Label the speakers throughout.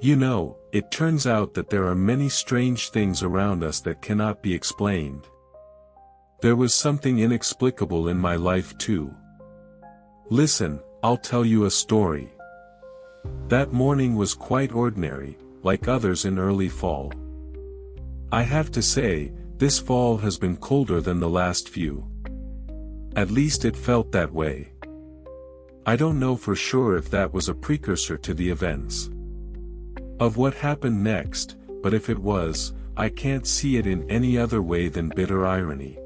Speaker 1: You know, it turns out that there are many strange things around us that cannot be explained. There was something inexplicable in my life too. Listen, I'll tell you a story. That morning was quite ordinary, like others in early fall. I have to say, this fall has been colder than the last few. At least it felt that way. I don't know for sure if that was a precursor to the events of what happened next, but if it was, I can't see it in any other way than bitter irony.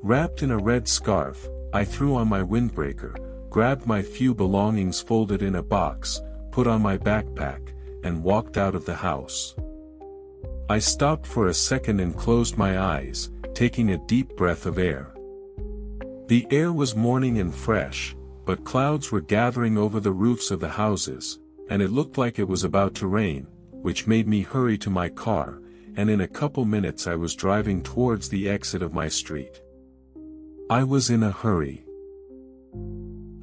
Speaker 1: Wrapped in a red scarf, I threw on my windbreaker, grabbed my few belongings folded in a box, put on my backpack, and walked out of the house. I stopped for a second and closed my eyes, taking a deep breath of air. The air was morning and fresh, but clouds were gathering over the roofs of the houses, and it looked like it was about to rain, which made me hurry to my car, and in a couple minutes I was driving towards the exit of my street. I was in a hurry.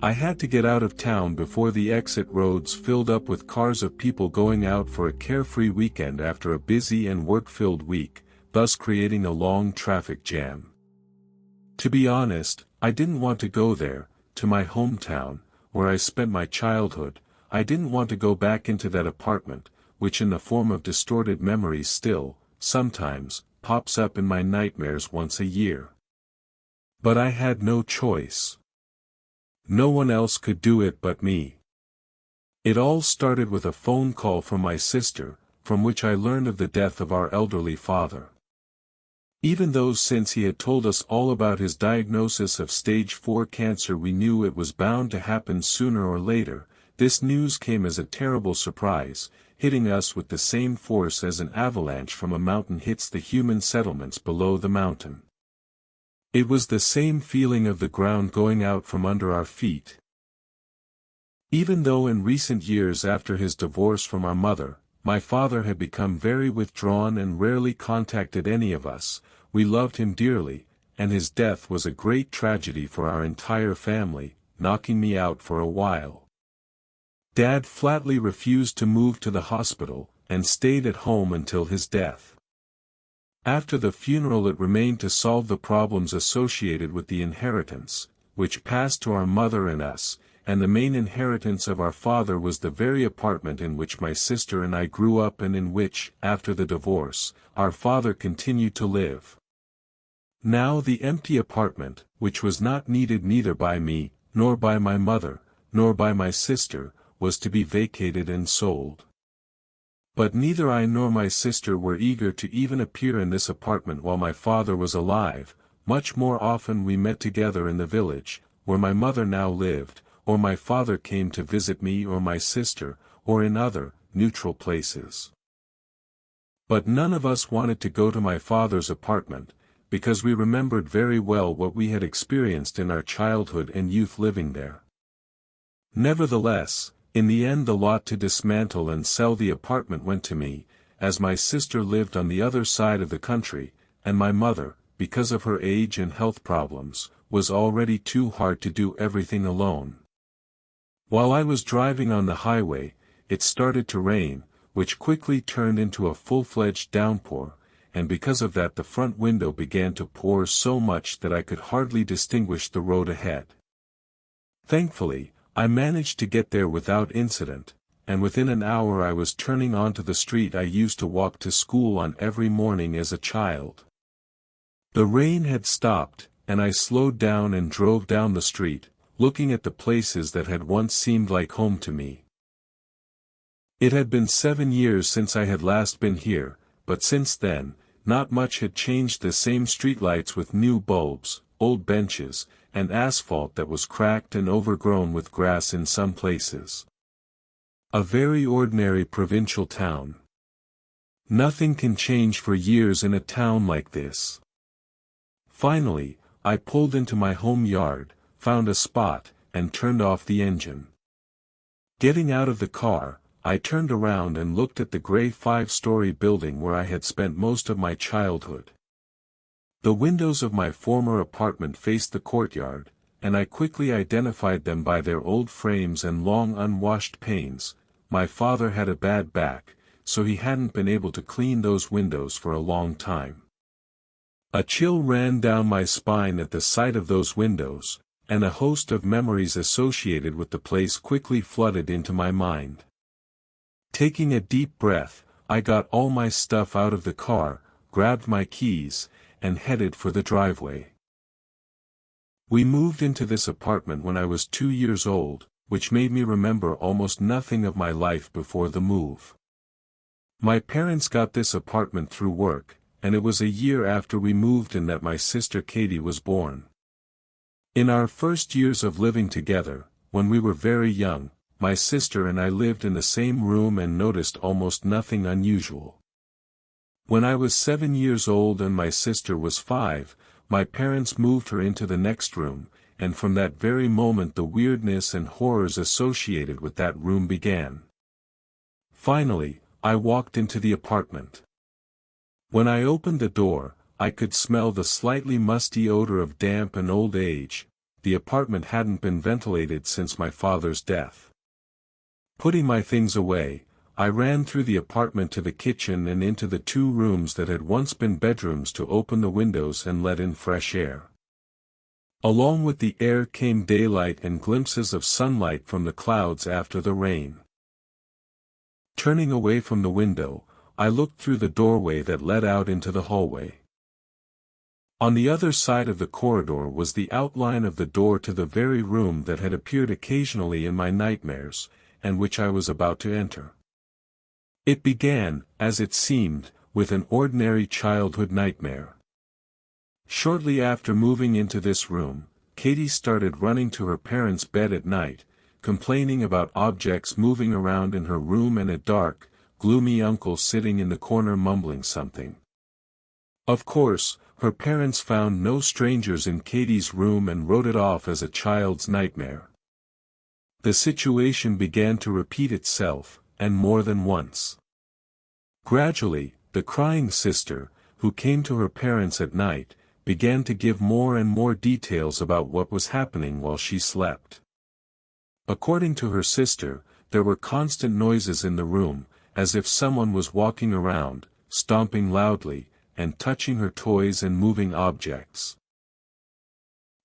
Speaker 1: I had to get out of town before the exit roads filled up with cars of people going out for a carefree weekend after a busy and work-filled week, thus creating a long traffic jam. To be honest, I didn't want to go there, to my hometown, where I spent my childhood. I didn't want to go back into that apartment, which in the form of distorted memories still, sometimes, pops up in my nightmares once a year. But I had no choice. No one else could do it but me. It all started with a phone call from my sister, from which I learned of the death of our elderly father. Even though since he had told us all about his diagnosis of stage 4 cancer we knew it was bound to happen sooner or later, this news came as a terrible surprise, hitting us with the same force as an avalanche from a mountain hits the human settlements below the mountain. It was the same feeling of the ground going out from under our feet. Even though in recent years after his divorce from our mother, my father had become very withdrawn and rarely contacted any of us, we loved him dearly, and his death was a great tragedy for our entire family, knocking me out for a while. Dad flatly refused to move to the hospital, and stayed at home until his death. After the funeral it remained to solve the problems associated with the inheritance, which passed to our mother and us, and the main inheritance of our father was the very apartment in which my sister and I grew up and in which, after the divorce, our father continued to live. Now the empty apartment, which was not needed neither by me, nor by my mother, nor by my sister, was to be vacated and sold. But neither I nor my sister were eager to even appear in this apartment while my father was alive. Much more often we met together in the village, where my mother now lived, or my father came to visit me or my sister, or in other, neutral places. But none of us wanted to go to my father's apartment, because we remembered very well what we had experienced in our childhood and youth living there. Nevertheless, in the end the lot to dismantle and sell the apartment went to me, as my sister lived on the other side of the country, and my mother, because of her age and health problems, was already too hard to do everything alone. While I was driving on the highway, it started to rain, which quickly turned into a full-fledged downpour, and because of that the front window began to pour so much that I could hardly distinguish the road ahead. Thankfully, I managed to get there without incident, and within an hour I was turning onto the street I used to walk to school on every morning as a child. The rain had stopped, and I slowed down and drove down the street, looking at the places that had once seemed like home to me. It had been 7 years since I had last been here, but since then, not much had changed. The same streetlights with new bulbs, old benches, and asphalt that was cracked and overgrown with grass in some places. A very ordinary provincial town. Nothing can change for years in a town like this. Finally, I pulled into my home yard, found a spot, and turned off the engine. Getting out of the car, I turned around and looked at the gray 5-story building where I had spent most of my childhood. The windows of my former apartment faced the courtyard, and I quickly identified them by their old frames and long unwashed panes, my father had a bad back, so he hadn't been able to clean those windows for a long time. A chill ran down my spine at the sight of those windows, and a host of memories associated with the place quickly flooded into my mind. Taking a deep breath, I got all my stuff out of the car, grabbed my keys, and headed for the driveway. We moved into this apartment when I was 2 years old, which made me remember almost nothing of my life before the move. My parents got this apartment through work, and it was a year after we moved in that my sister Katie was born. In our first years of living together, when we were very young, my sister and I lived in the same room and noticed almost nothing unusual. When I was 7 years old and my sister was 5, my parents moved her into the next room, and from that very moment the weirdness and horrors associated with that room began. Finally, I walked into the apartment. When I opened the door, I could smell the slightly musty odor of damp and old age. The apartment hadn't been ventilated since my father's death. Putting my things away, I ran through the apartment to the kitchen and into the 2 rooms that had once been bedrooms to open the windows and let in fresh air. Along with the air came daylight and glimpses of sunlight from the clouds after the rain. Turning away from the window, I looked through the doorway that led out into the hallway. On the other side of the corridor was the outline of the door to the very room that had appeared occasionally in my nightmares, and which I was about to enter. It began, as it seemed, with an ordinary childhood nightmare. Shortly after moving into this room, Katie started running to her parents' bed at night, complaining about objects moving around in her room and a dark, gloomy uncle sitting in the corner mumbling something. Of course, her parents found no strangers in Katie's room and wrote it off as a child's nightmare. The situation began to repeat itself, and more than once. Gradually, the crying sister, who came to her parents at night, began to give more and more details about what was happening while she slept. According to her sister, there were constant noises in the room, as if someone was walking around, stomping loudly, and touching her toys and moving objects.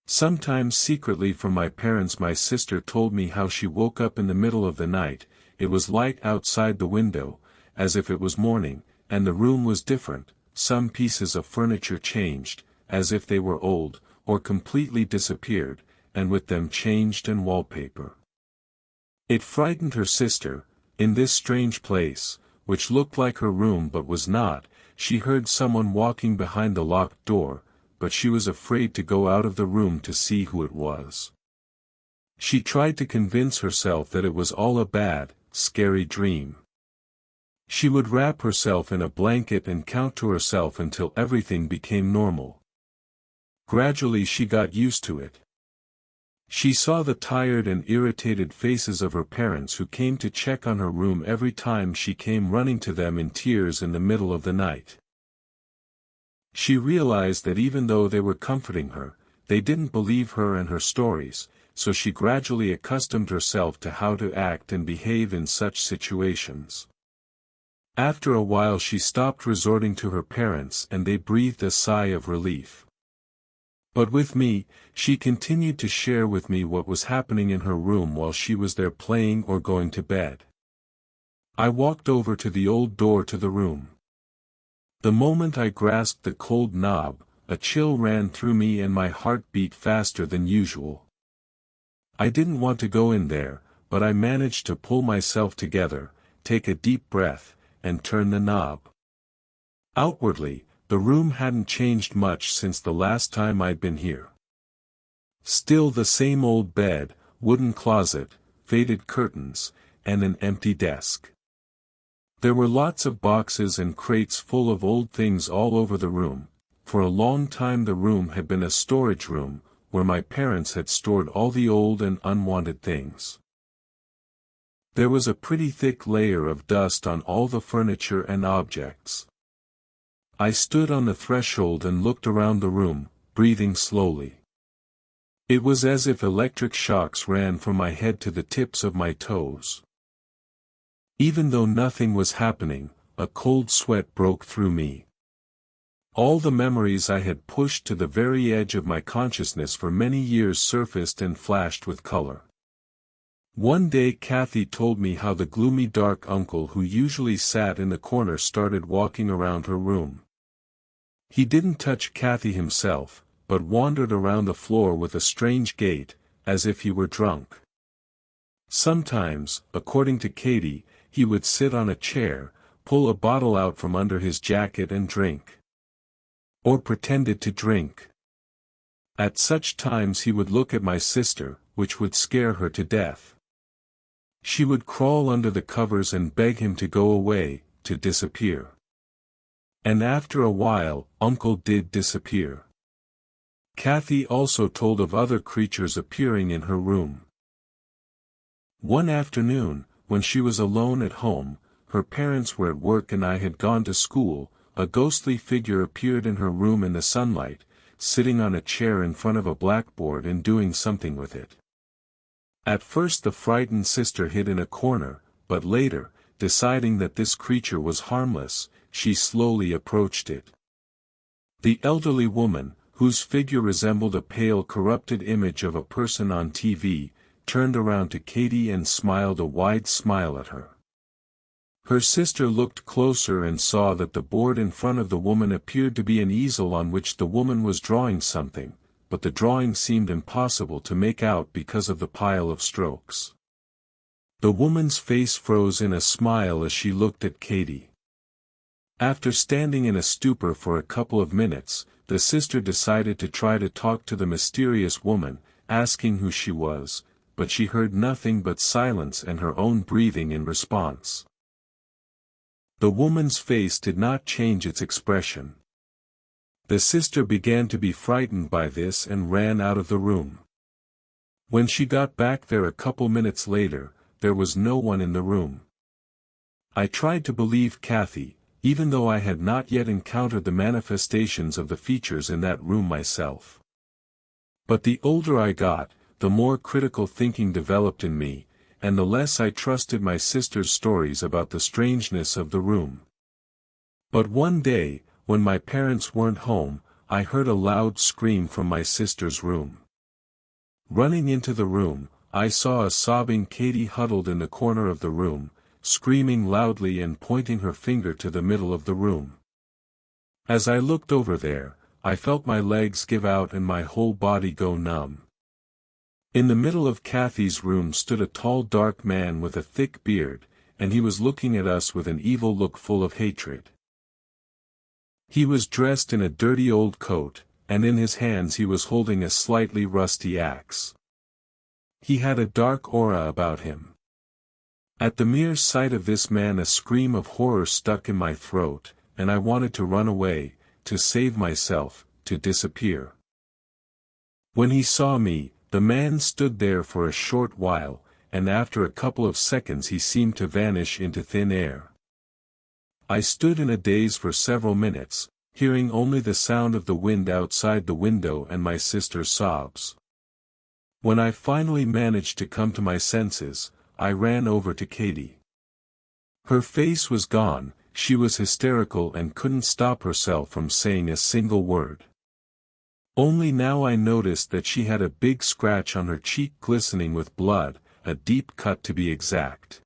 Speaker 1: Sometimes secretly from my parents my sister told me how she woke up in the middle of the night. It was light outside the window, as if it was morning, and the room was different. Some pieces of furniture changed, as if they were old, or completely disappeared, and with them changed and wallpaper. It frightened her sister. In this strange place, which looked like her room but was not, she heard someone walking behind the locked door, but she was afraid to go out of the room to see who it was. She tried to convince herself that it was all a bad, scary dream. She would wrap herself in a blanket and count to herself until everything became normal. Gradually she got used to it. She saw the tired and irritated faces of her parents who came to check on her room every time she came running to them in tears in the middle of the night. She realized that even though they were comforting her, they didn't believe her and her stories, so she gradually accustomed herself to how to act and behave in such situations. After a while she stopped resorting to her parents and they breathed a sigh of relief. But with me, she continued to share with me what was happening in her room while she was there playing or going to bed. I walked over to the old door to the room. The moment I grasped the cold knob, a chill ran through me and my heart beat faster than usual. I didn't want to go in there, but I managed to pull myself together, take a deep breath, and turn the knob. Outwardly, the room hadn't changed much since the last time I'd been here. Still the same old bed, wooden closet, faded curtains, and an empty desk. There were lots of boxes and crates full of old things all over the room. For a long time the room had been a storage room, where my parents had stored all the old and unwanted things. There was a pretty thick layer of dust on all the furniture and objects. I stood on the threshold and looked around the room, breathing slowly. It was as if electric shocks ran from my head to the tips of my toes. Even though nothing was happening, a cold sweat broke through me. All the memories I had pushed to the very edge of my consciousness for many years surfaced and flashed with color. One day Kathy told me how the gloomy dark uncle who usually sat in the corner started walking around her room. He didn't touch Kathy himself, but wandered around the floor with a strange gait, as if he were drunk. Sometimes, according to Katie, he would sit on a chair, pull a bottle out from under his jacket and drink. Or pretended to drink. At such times he would look at my sister, which would scare her to death. She would crawl under the covers and beg him to go away, to disappear. And after a while, Uncle did disappear. Kathy also told of other creatures appearing in her room. One afternoon, when she was alone at home, her parents were at work and I had gone to school, a ghostly figure appeared in her room in the sunlight, sitting on a chair in front of a blackboard and doing something with it. At first the frightened sister hid in a corner, but later, deciding that this creature was harmless, she slowly approached it. The elderly woman, whose figure resembled a pale corrupted image of a person on TV, turned around to Katie and smiled a wide smile at her. Her sister looked closer and saw that the board in front of the woman appeared to be an easel on which the woman was drawing something, but the drawing seemed impossible to make out because of the pile of strokes. The woman's face froze in a smile as she looked at Katie. After standing in a stupor for a couple of minutes, the sister decided to try to talk to the mysterious woman, asking who she was, but she heard nothing but silence and her own breathing in response. The woman's face did not change its expression. The sister began to be frightened by this and ran out of the room. When she got back there a couple minutes later, there was no one in the room. I tried to believe Kathy, even though I had not yet encountered the manifestations of the features in that room myself. But the older I got, the more critical thinking developed in me, and the less I trusted my sister's stories about the strangeness of the room. But one day, when my parents weren't home, I heard a loud scream from my sister's room. Running into the room, I saw a sobbing Katie huddled in the corner of the room, screaming loudly and pointing her finger to the middle of the room. As I looked over there, I felt my legs give out and my whole body go numb. In the middle of Kathy's room stood a tall dark man with a thick beard, and he was looking at us with an evil look full of hatred. He was dressed in a dirty old coat, and in his hands he was holding a slightly rusty axe. He had a dark aura about him. At the mere sight of this man a scream of horror stuck in my throat, and I wanted to run away, to save myself, to disappear. When he saw me, the man stood there for a short while, and after a couple of seconds he seemed to vanish into thin air. I stood in a daze for several minutes, hearing only the sound of the wind outside the window and my sister's sobs. When I finally managed to come to my senses, I ran over to Katie. Her face was gone, she was hysterical and couldn't stop herself from saying a single word. Only now I noticed that she had a big scratch on her cheek glistening with blood, a deep cut to be exact.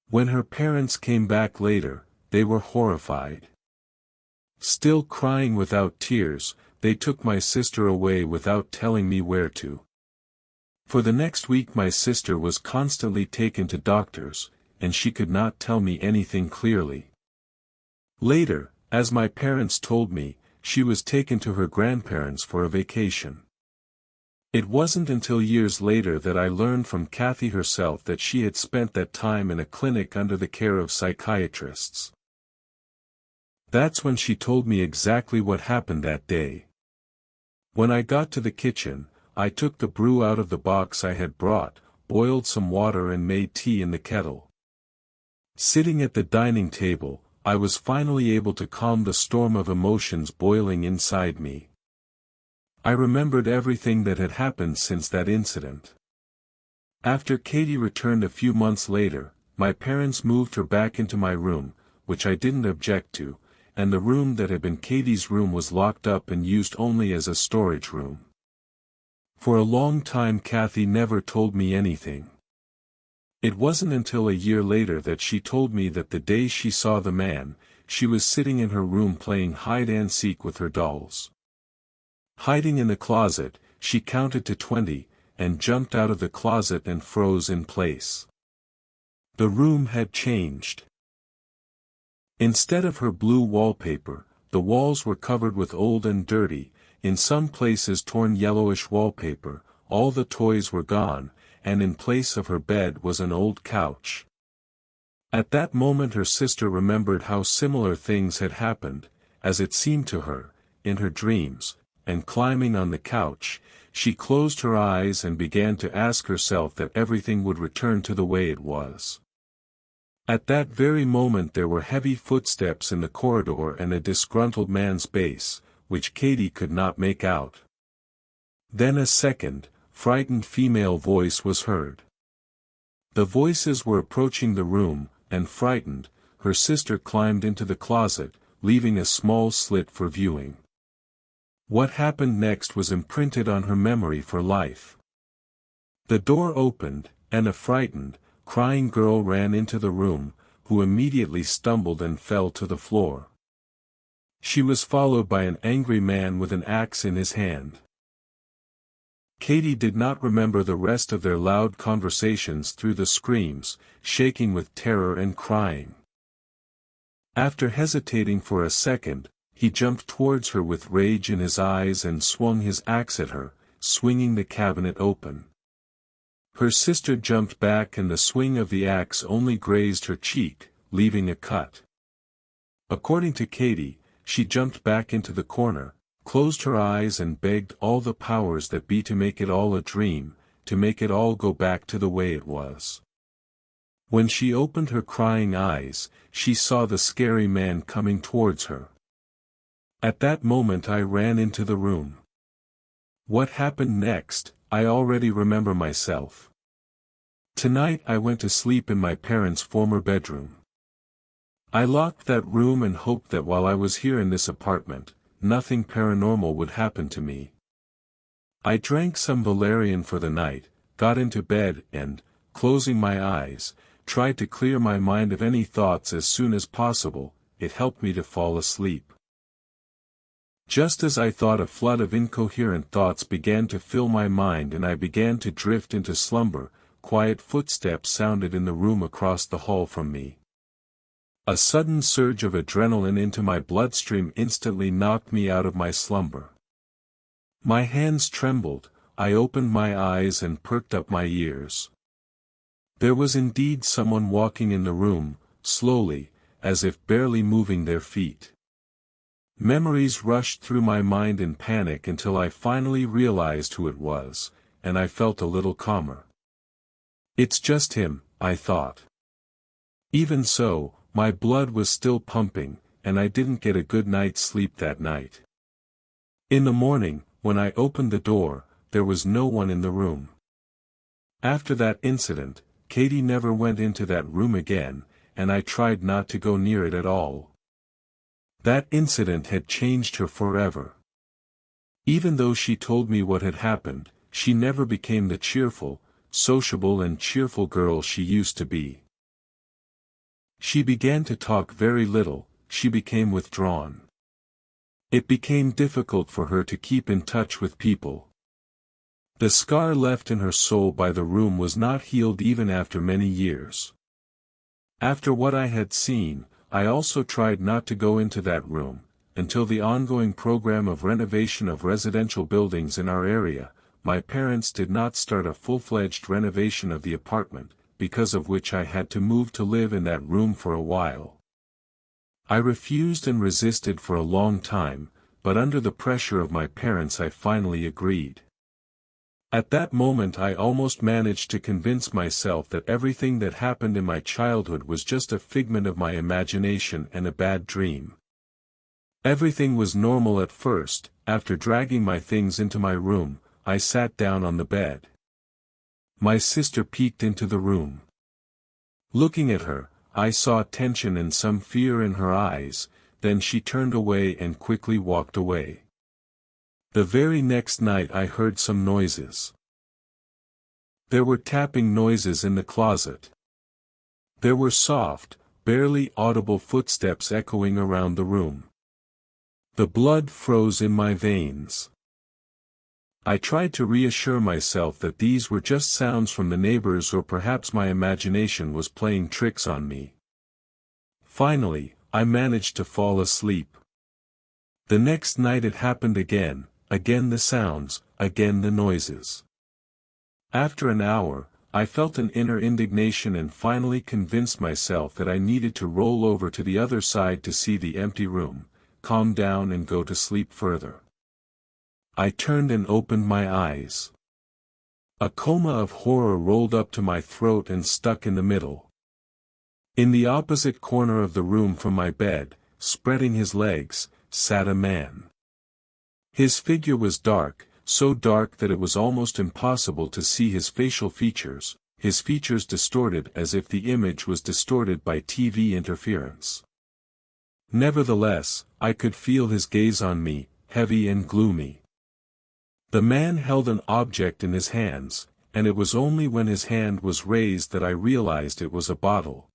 Speaker 1: When her parents came back later, they were horrified. Still crying without tears, they took my sister away without telling me where to. For the next week my sister was constantly taken to doctors, and she could not tell me anything clearly. Later, as my parents told me, she was taken to her grandparents for a vacation. It wasn't until years later that I learned from Kathy herself that she had spent that time in a clinic under the care of psychiatrists. That's when she told me exactly what happened that day. When I got to the kitchen, I took the brew out of the box I had brought, boiled some water and made tea in the kettle. Sitting at the dining table, I was finally able to calm the storm of emotions boiling inside me. I remembered everything that had happened since that incident. After Katie returned a few months later, my parents moved her back into my room, which I didn't object to, and the room that had been Katie's room was locked up and used only as a storage room. For a long time Kathy never told me anything. It wasn't until a year later that she told me that the day she saw the man, she was sitting in her room playing hide-and-seek with her dolls. Hiding in the closet, she counted to 20, and jumped out of the closet and froze in place. The room had changed. Instead of her blue wallpaper, the walls were covered with old and dirty, in some places torn yellowish wallpaper, all the toys were gone, and in place of her bed was an old couch. At that moment her sister remembered how similar things had happened, as it seemed to her, in her dreams, and climbing on the couch, she closed her eyes and began to ask herself that everything would return to the way it was. At that very moment there were heavy footsteps in the corridor and a disgruntled man's bass, which Katie could not make out. Then a second, frightened female voice was heard. The voices were approaching the room, and frightened, her sister climbed into the closet, leaving a small slit for viewing. What happened next was imprinted on her memory for life. The door opened, and a frightened, crying girl ran into the room, who immediately stumbled and fell to the floor. She was followed by an angry man with an axe in his hand. Katie did not remember the rest of their loud conversations through the screams, shaking with terror and crying. After hesitating for a second, he jumped towards her with rage in his eyes and swung his axe at her, swinging the cabinet open. Her sister jumped back and the swing of the axe only grazed her cheek, leaving a cut. According to Katie, she jumped back into the corner, closed her eyes and begged all the powers that be to make it all a dream, to make it all go back to the way it was. When she opened her crying eyes, she saw the scary man coming towards her. At that moment I ran into the room. What happened next, I already remember myself. Tonight I went to sleep in my parents' former bedroom. I locked that room and hoped that while I was here in this apartment, nothing paranormal would happen to me. I drank some valerian for the night, got into bed and, closing my eyes, tried to clear my mind of any thoughts as soon as possible. It helped me to fall asleep. Just as I thought, a flood of incoherent thoughts began to fill my mind and I began to drift into slumber. Quiet footsteps sounded in the room across the hall from me. A sudden surge of adrenaline into my bloodstream instantly knocked me out of my slumber. My hands trembled, I opened my eyes and perked up my ears. There was indeed someone walking in the room, slowly, as if barely moving their feet. Memories rushed through my mind in panic until I finally realized who it was, and I felt a little calmer. It's just him, I thought. Even so, my blood was still pumping, and I didn't get a good night's sleep that night. In the morning, when I opened the door, there was no one in the room. After that incident, Katie never went into that room again, and I tried not to go near it at all. That incident had changed her forever. Even though she told me what had happened, she never became the cheerful, sociable and cheerful girl she used to be. She began to talk very little, she became withdrawn. It became difficult for her to keep in touch with people. The scar left in her soul by the room was not healed even after many years. After what I had seen, I also tried not to go into that room, until the ongoing program of renovation of residential buildings in our area. My parents did not start a full-fledged renovation of the apartment, because of which I had to move to live in that room for a while. I refused and resisted for a long time, but under the pressure of my parents I finally agreed. At that moment I almost managed to convince myself that everything that happened in my childhood was just a figment of my imagination and a bad dream. Everything was normal at first. After dragging my things into my room, I sat down on the bed. My sister peeked into the room. Looking at her, I saw tension and some fear in her eyes, then she turned away and quickly walked away. The very next night I heard some noises. There were tapping noises in the closet. There were soft, barely audible footsteps echoing around the room. The blood froze in my veins. I tried to reassure myself that these were just sounds from the neighbors, or perhaps my imagination was playing tricks on me. Finally, I managed to fall asleep. The next night it happened again the sounds, again the noises. After an hour, I felt an inner indignation and finally convinced myself that I needed to roll over to the other side to see the empty room, calm down and go to sleep further. I turned and opened my eyes. A coma of horror rolled up to my throat and stuck in the middle. In the opposite corner of the room from my bed, spreading his legs, sat a man. His figure was dark, so dark that it was almost impossible to see his facial features, his features distorted as if the image was distorted by TV interference. Nevertheless, I could feel his gaze on me, heavy and gloomy. The man held an object in his hands, and it was only when his hand was raised that I realized it was a bottle.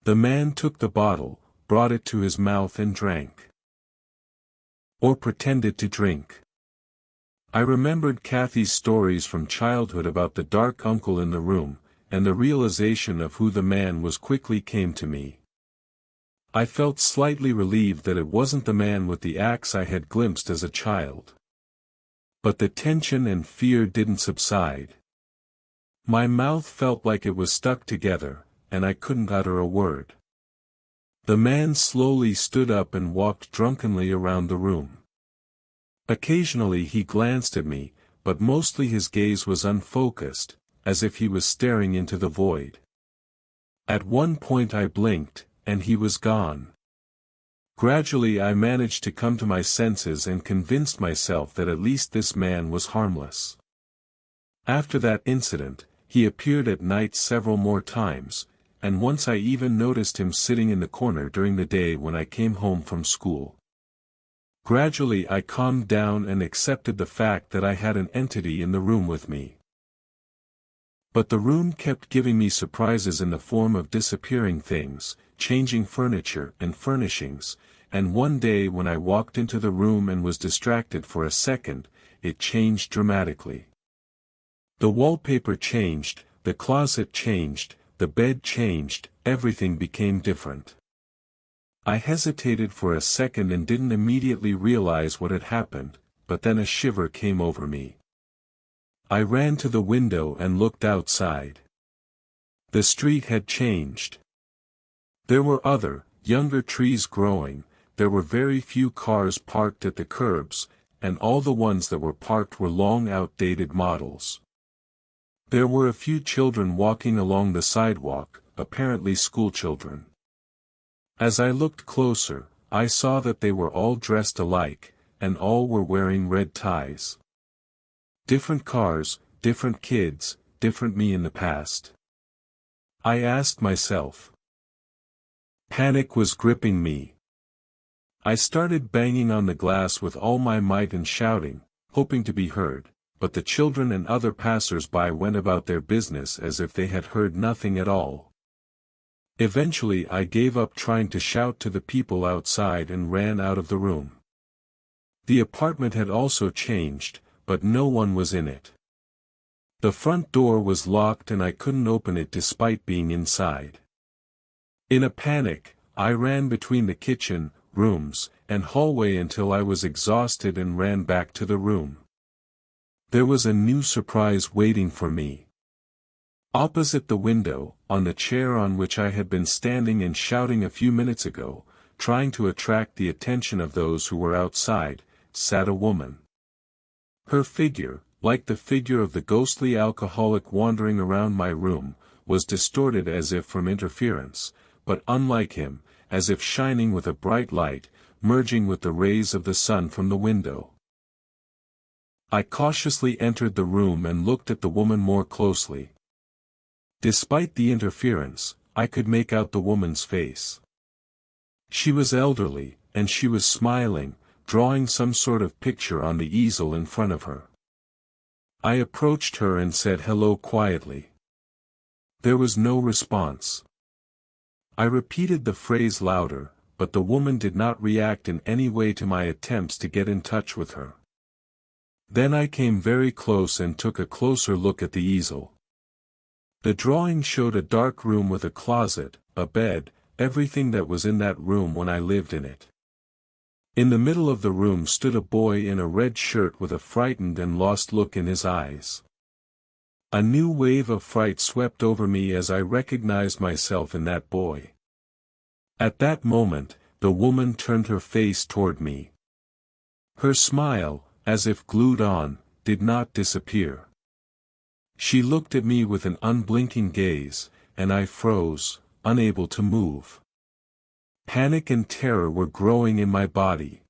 Speaker 1: The man took the bottle, brought it to his mouth and drank. Or pretended to drink. I remembered Kathy's stories from childhood about the dark uncle in the room, and the realization of who the man was quickly came to me. I felt slightly relieved that it wasn't the man with the axe I had glimpsed as a child. But the tension and fear didn't subside. My mouth felt like it was stuck together, and I couldn't utter a word. The man slowly stood up and walked drunkenly around the room. Occasionally he glanced at me, but mostly his gaze was unfocused, as if he was staring into the void. At one point I blinked, and he was gone. Gradually I managed to come to my senses and convinced myself that at least this man was harmless. After that incident, he appeared at night several more times, and once I even noticed him sitting in the corner during the day when I came home from school. Gradually I calmed down and accepted the fact that I had an entity in the room with me. But the room kept giving me surprises in the form of disappearing things, changing furniture and furnishings, and one day when I walked into the room and was distracted for a second, it changed dramatically. The wallpaper changed, the closet changed, the bed changed, everything became different. I hesitated for a second and didn't immediately realize what had happened, but then a shiver came over me. I ran to the window and looked outside. The street had changed. There were other, younger trees growing, there were very few cars parked at the curbs, and all the ones that were parked were long outdated models. There were a few children walking along the sidewalk, apparently schoolchildren. As I looked closer, I saw that they were all dressed alike, and all were wearing red ties. Different cars, different kids, different me in the past. I asked myself. Panic was gripping me. I started banging on the glass with all my might and shouting, hoping to be heard, but the children and other passers-by went about their business as if they had heard nothing at all. Eventually I gave up trying to shout to the people outside and ran out of the room. The apartment had also changed, but no one was in it. The front door was locked and I couldn't open it despite being inside. In a panic, I ran between the kitchen, rooms, and hallway until I was exhausted and ran back to the room. There was a new surprise waiting for me. Opposite the window, on the chair on which I had been standing and shouting a few minutes ago, trying to attract the attention of those who were outside, sat a woman. Her figure, like the figure of the ghostly alcoholic wandering around my room, was distorted as if from interference, but unlike him, as if shining with a bright light, merging with the rays of the sun from the window. I cautiously entered the room and looked at the woman more closely. Despite the interference, I could make out the woman's face. She was elderly, and she was smiling, drawing some sort of picture on the easel in front of her. I approached her and said hello quietly. There was no response. I repeated the phrase louder, but the woman did not react in any way to my attempts to get in touch with her. Then I came very close and took a closer look at the easel. The drawing showed a dark room with a closet, a bed, everything that was in that room when I lived in it. In the middle of the room stood a boy in a red shirt with a frightened and lost look in his eyes. A new wave of fright swept over me as I recognized myself in that boy. At that moment, the woman turned her face toward me. Her smile, as if glued on, did not disappear. She looked at me with an unblinking gaze, and I froze, unable to move. Panic and terror were growing in my body.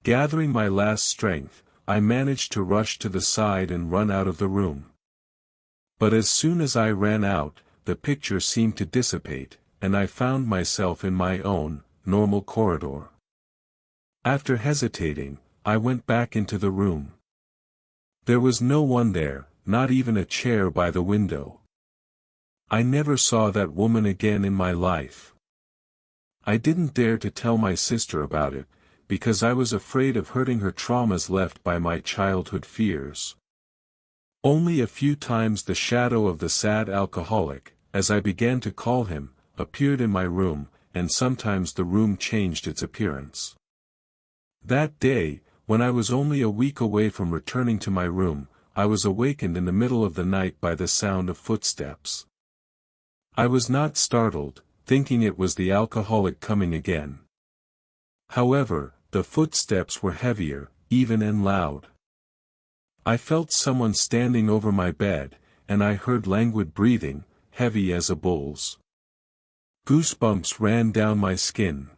Speaker 1: Gathering my last strength, I managed to rush to the side and run out of the room. But as soon as I ran out, the picture seemed to dissipate, and I found myself in my own, normal corridor. After hesitating, I went back into the room. There was no one there, not even a chair by the window. I never saw that woman again in my life. I didn't dare to tell my sister about it, because I was afraid of hurting her traumas left by my childhood fears. Only a few times the shadow of the sad alcoholic, as I began to call him, appeared in my room, and sometimes the room changed its appearance. That day, when I was only a week away from returning to my room, I was awakened in the middle of the night by the sound of footsteps. I was not startled, thinking it was the alcoholic coming again. However, the footsteps were heavier, even and loud. I felt someone standing over my bed, and I heard languid breathing, heavy as a bull's. Goosebumps ran down my skin.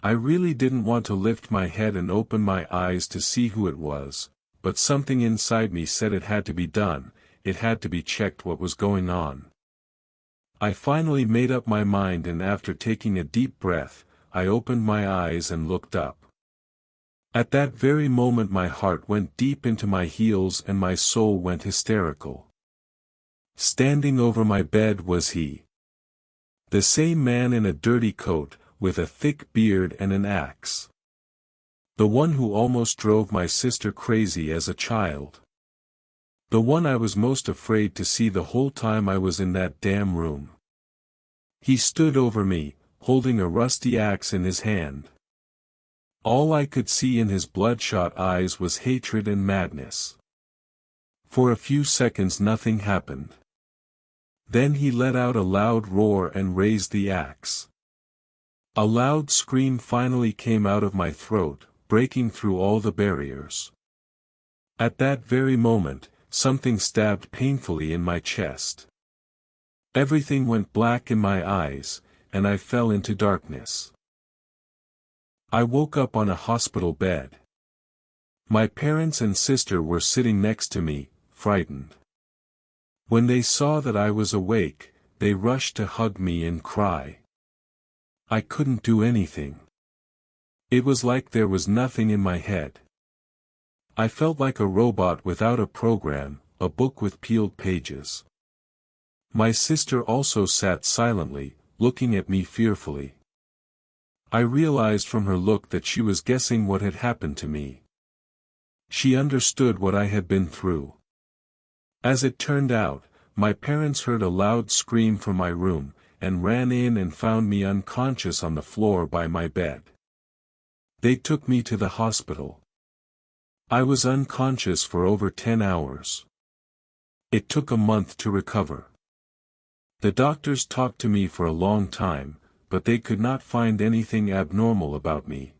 Speaker 1: I really didn't want to lift my head and open my eyes to see who it was, but something inside me said it had to be done, it had to be checked what was going on. I finally made up my mind, and after taking a deep breath, I opened my eyes and looked up. At that very moment my heart went deep into my heels and my soul went hysterical. Standing over my bed was he. The same man in a dirty coat, with a thick beard and an axe. The one who almost drove my sister crazy as a child. The one I was most afraid to see the whole time I was in that damn room. He stood over me, holding a rusty axe in his hand. All I could see in his bloodshot eyes was hatred and madness. For a few seconds nothing happened. Then he let out a loud roar and raised the axe. A loud scream finally came out of my throat, breaking through all the barriers. At that very moment, something stabbed painfully in my chest. Everything went black in my eyes, and I fell into darkness. I woke up on a hospital bed. My parents and sister were sitting next to me, frightened. When they saw that I was awake, they rushed to hug me and cry. I couldn't do anything. It was like there was nothing in my head. I felt like a robot without a program, a book with peeled pages. My sister also sat silently, looking at me fearfully. I realized from her look that she was guessing what had happened to me. She understood what I had been through. As it turned out, my parents heard a loud scream from my room, and ran in and found me unconscious on the floor by my bed. They took me to the hospital. I was unconscious for over 10 hours. It took a month to recover. The doctors talked to me for a long time, but they could not find anything abnormal about me.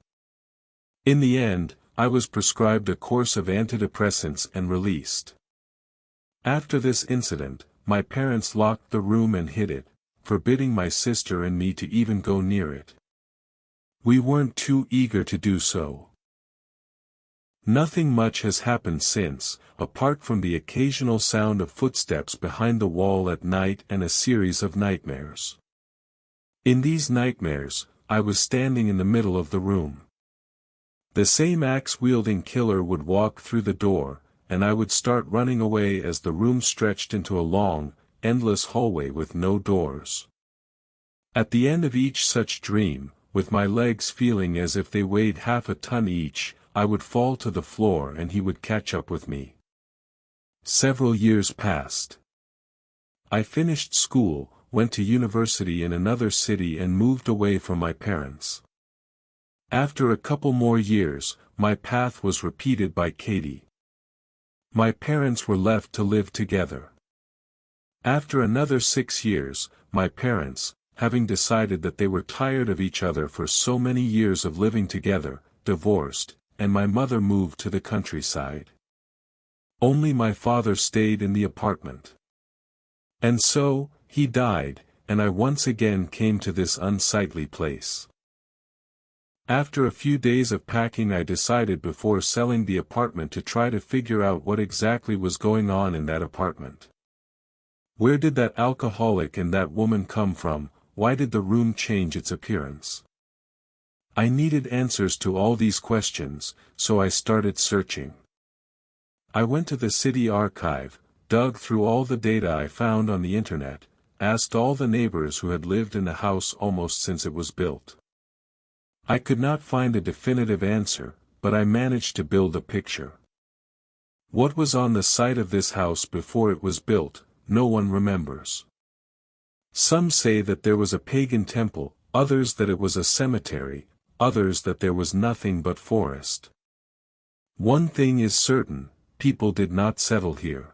Speaker 1: In the end, I was prescribed a course of antidepressants and released. After this incident, my parents locked the room and hid it, forbidding my sister and me to even go near it. We weren't too eager to do so. Nothing much has happened since, apart from the occasional sound of footsteps behind the wall at night and a series of nightmares. In these nightmares, I was standing in the middle of the room. The same axe-wielding killer would walk through the door, and I would start running away as the room stretched into a long, endless hallway with no doors. At the end of each such dream, with my legs feeling as if they weighed half a ton each, I would fall to the floor and he would catch up with me. Several years passed. I finished school, went to university in another city and moved away from my parents. After a couple more years, my path was repeated by Katie. My parents were left to live together. After another 6 years, my parents, having decided that they were tired of each other for so many years of living together, divorced, and my mother moved to the countryside. Only my father stayed in the apartment. And so, he died, and I once again came to this unsightly place. After a few days of packing, I decided before selling the apartment to try to figure out what exactly was going on in that apartment. Where did that alcoholic and that woman come from? Why did the room change its appearance? I needed answers to all these questions, so I started searching. I went to the city archive, dug through all the data I found on the internet, asked all the neighbors who had lived in the house almost since it was built. I could not find a definitive answer, but I managed to build a picture. What was on the site of this house before it was built, no one remembers. Some say that there was a pagan temple, others that it was a cemetery, others that there was nothing but forest. One thing is certain, people did not settle here.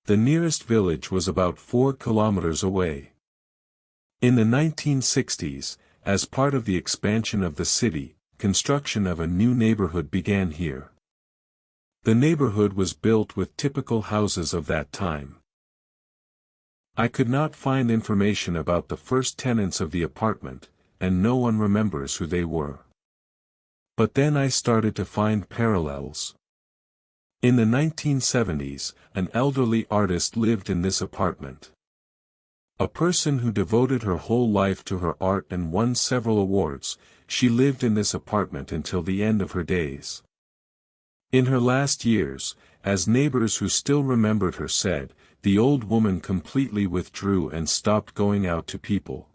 Speaker 1: The nearest village was about 4 kilometers away. In the 1960s, as part of the expansion of the city, construction of a new neighborhood began here. The neighborhood was built with typical houses of that time. I could not find information about the first tenants of the apartment, and no one remembers who they were. But then I started to find parallels. In the 1970s, an elderly artist lived in this apartment. A person who devoted her whole life to her art and won several awards, she lived in this apartment until the end of her days. In her last years, as neighbors who still remembered her said, the old woman completely withdrew and stopped going out to people.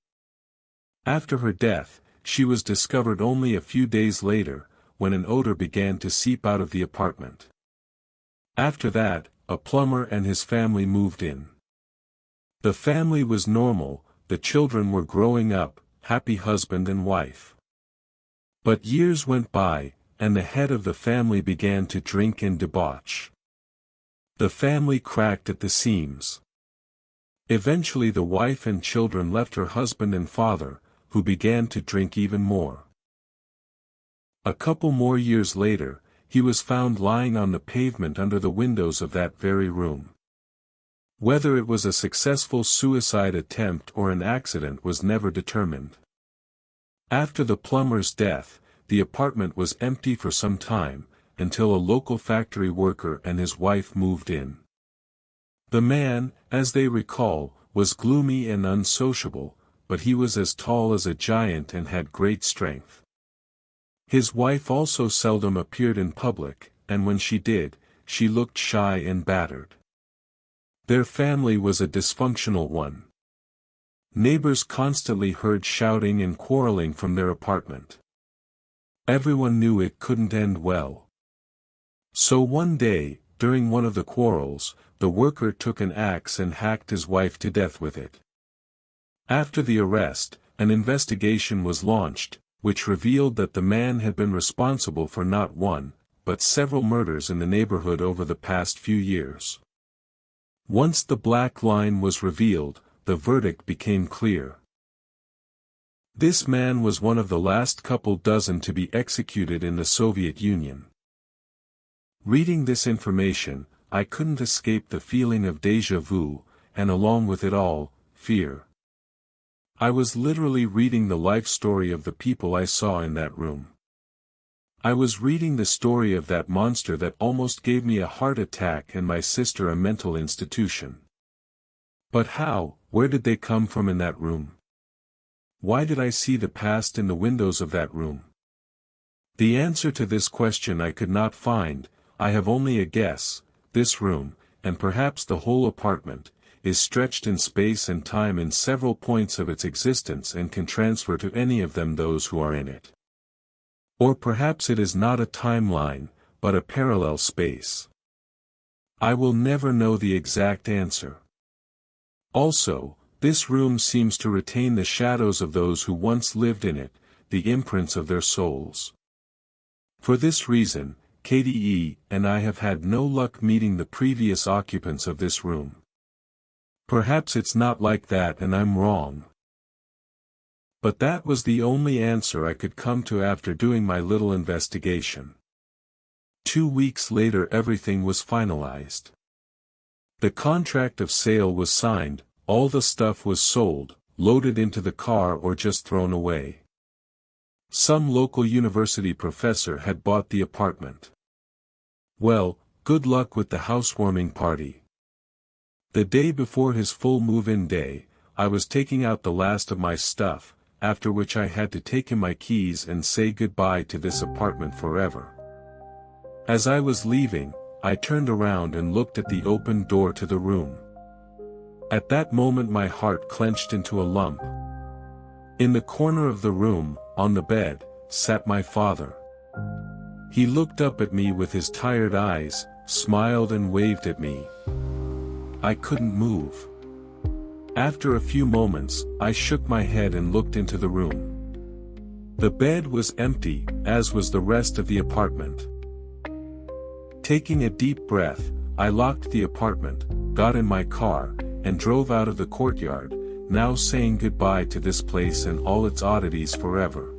Speaker 1: After her death, she was discovered only a few days later, when an odor began to seep out of the apartment. After that, a plumber and his family moved in. The family was normal, the children were growing up, happy husband and wife. But years went by, and the head of the family began to drink and debauch. The family cracked at the seams. Eventually the wife and children left her husband and father, who began to drink even more. A couple more years later, he was found lying on the pavement under the windows of that very room. Whether it was a successful suicide attempt or an accident was never determined. After the plumber's death, the apartment was empty for some time, until a local factory worker and his wife moved in. The man, as they recall, was gloomy and unsociable, but he was as tall as a giant and had great strength. His wife also seldom appeared in public, and when she did, she looked shy and battered. Their family was a dysfunctional one. Neighbors constantly heard shouting and quarreling from their apartment. Everyone knew it couldn't end well. So one day, during one of the quarrels, the worker took an axe and hacked his wife to death with it. After the arrest, an investigation was launched, which revealed that the man had been responsible for not one, but several murders in the neighborhood over the past few years. Once the black line was revealed, the verdict became clear. This man was one of the last couple dozen to be executed in the Soviet Union. Reading this information, I couldn't escape the feeling of déjà vu, and along with it all, fear. I was literally reading the life story of the people I saw in that room. I was reading the story of that monster that almost gave me a heart attack and my sister a mental institution. But how, where did they come from in that room? Why did I see the past in the windows of that room? The answer to this question I could not find. I have only a guess. This room, and perhaps the whole apartment, is stretched in space and time in several points of its existence and can transfer to any of them those who are in it. Or perhaps it is not a timeline, but a parallel space. I will never know the exact answer. Also, this room seems to retain the shadows of those who once lived in it, the imprints of their souls. For this reason, KDE and I have had no luck meeting the previous occupants of this room. Perhaps it's not like that and I'm wrong. But that was the only answer I could come to after doing my little investigation. 2 weeks later everything was finalized. The contract of sale was signed, all the stuff was sold, loaded into the car or just thrown away. Some local university professor had bought the apartment. Well, good luck with the housewarming party. The day before his full move-in day, I was taking out the last of my stuff, after which I had to take him my keys and say goodbye to this apartment forever. As I was leaving, I turned around and looked at the open door to the room. At that moment my heart clenched into a lump. In the corner of the room, on the bed, sat my father. He looked up at me with his tired eyes, smiled and waved at me. I couldn't move. After a few moments, I shook my head and looked into the room. The bed was empty, as was the rest of the apartment. Taking a deep breath, I locked the apartment, got in my car, and drove out of the courtyard, now saying goodbye to this place and all its oddities forever.